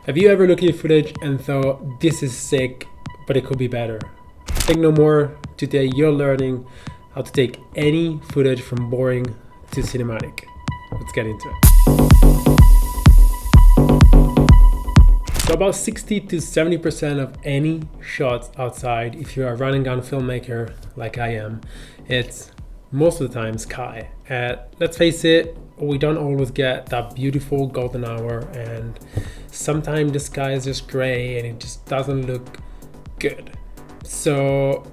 Have you ever looked at your footage and thought, this is sick, but it could be better? Think no more. Today you're learning how to take any footage from boring to cinematic. Let's get into it. So about 60 to 70% of any shots outside, if you're a running gun filmmaker like I am, it's most of the time sky. Let's face it, we don't always get that beautiful golden hour, and sometimes the sky is just gray and it just doesn't look good. So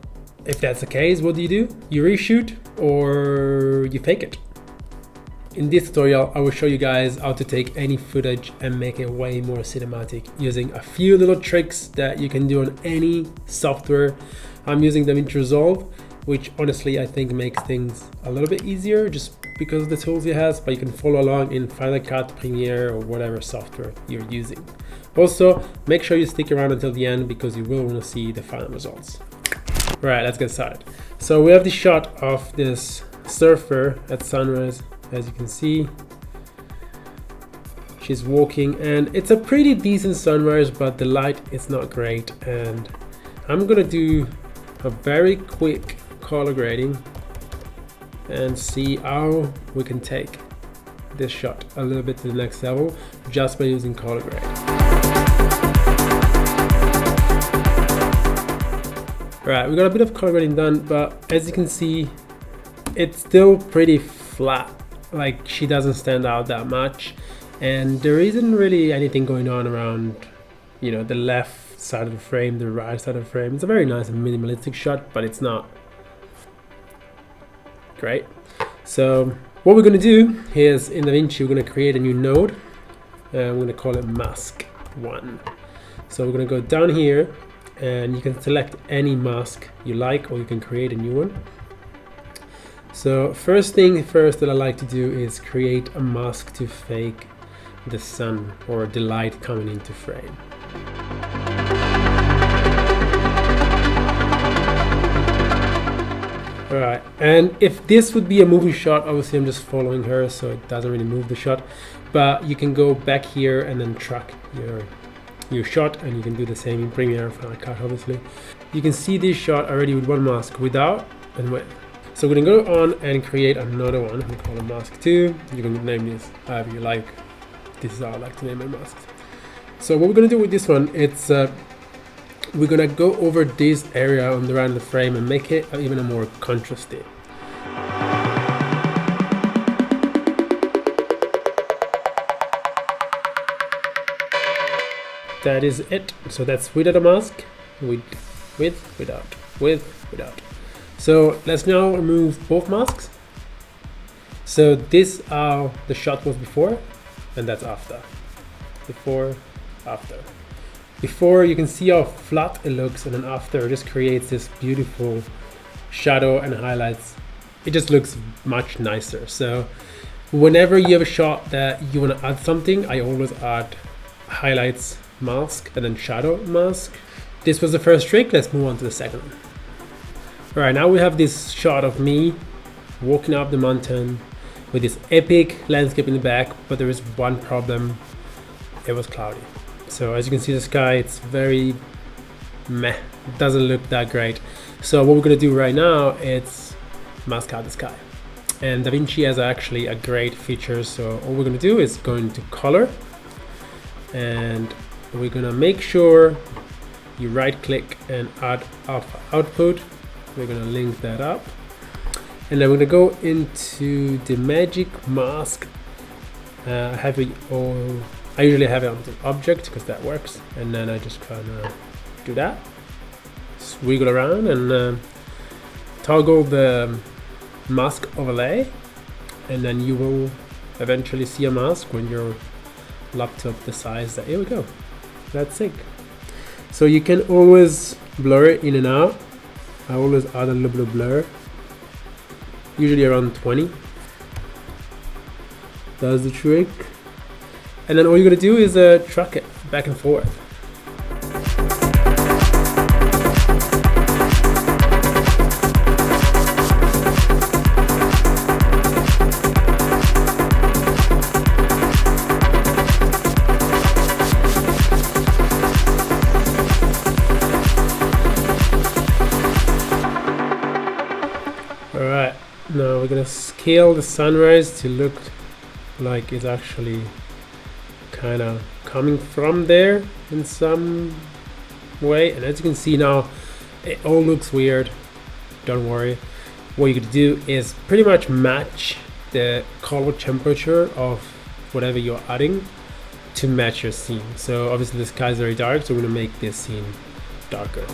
if that's the case, what do? You reshoot or you fake it. In this tutorial, I will show you guys how to take any footage and make it way more cinematic using a few little tricks that you can do on any software. I'm using DaVinci Resolve, which honestly I think makes things a little bit easier just because of the tools it has, but you can follow along in Final Cut, Premiere, or whatever software you're using. Also, make sure you stick around until the end because you will want to see the final results. All right, let's get started. So we have the shot of this surfer at sunrise. As you can see, she's walking and it's a pretty decent sunrise, but the light is not great. And I'm gonna do a very quick color grading and see how we can take this shot a little bit to the next level just by using color grade. Alright, we got a bit of color grading done, but as you can see, it's still pretty flat. Like, she doesn't stand out that much, and there isn't really anything going on around, you know, the left side of the frame, the right side of the frame. It's a very nice and minimalistic shot, but it's not great. So what we're going to do is in DaVinci, we're going to create a new node, and we're going to call it mask 1. So we're going to go down here, and you can select any mask you like, or you can create a new one. So first thing first that I like to do is create a mask to fake the sun or the light coming into frame. Alright, and if this would be a moving shot, obviously I'm just following her so it doesn't really move the shot, but you can go back here and then track your shot, and you can do the same in Premiere, Final Cut obviously. You can see this shot already with one mask, without and with. So we're going to go on and create another one. We call it mask 2. You can name this however you like. This is how I like to name my masks. So what we're going to do with this one, it's we're going to go over this area on the round of the frame and make it even a more contrasty. That is it. So that's without a mask, with, without, with, without. So let's now remove both masks. So this how the shot was before, and that's after. Before, after. Before, you can see how flat it looks, and then after it just creates this beautiful shadow and highlights. It just looks much nicer. So whenever you have a shot that you want to add something, I always add highlights mask and then shadow mask. This was the first trick. Let's move on to the second one. All right, now we have this shot of me walking up the mountain with this epic landscape in the back, but there is one problem. It was cloudy. So as you can see, the sky, it's very meh. It doesn't look that great. So what we're gonna do right now is mask out the sky. And DaVinci has actually a great feature. So all we're gonna do is go into color, and we're gonna make sure you right click and add alpha output. We're gonna link that up, and then we're gonna go into the magic mask. I usually have it on the object because that works, and then I just kind of do that, just wiggle around and toggle the mask overlay, and then you will eventually see a mask when your laptop decides that, here we go, that's sync. So you can always blur it in and out. I always add a little bit of blur, usually around 20. That's the trick. And then all you're gonna do is track it back and forth. we're gonna scale the sunrise to look like it's actually kind of coming from there in some way. And as you can see now, it all looks weird. Don't worry. What you could do is pretty much match the color temperature of whatever you're adding to match your scene. So obviously the sky is very dark, so we're gonna make this scene darker.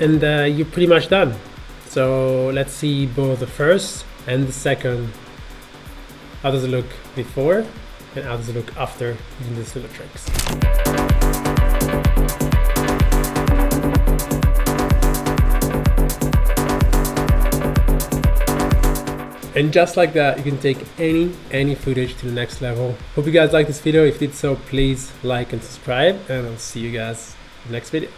And you're pretty much done. So let's see both the first and the second. How does it look before and how does it look after using these little tricks. And just like that, you can take any footage to the next level. Hope you guys liked this video. If you did so, please like and subscribe, and I'll see you guys in the next video.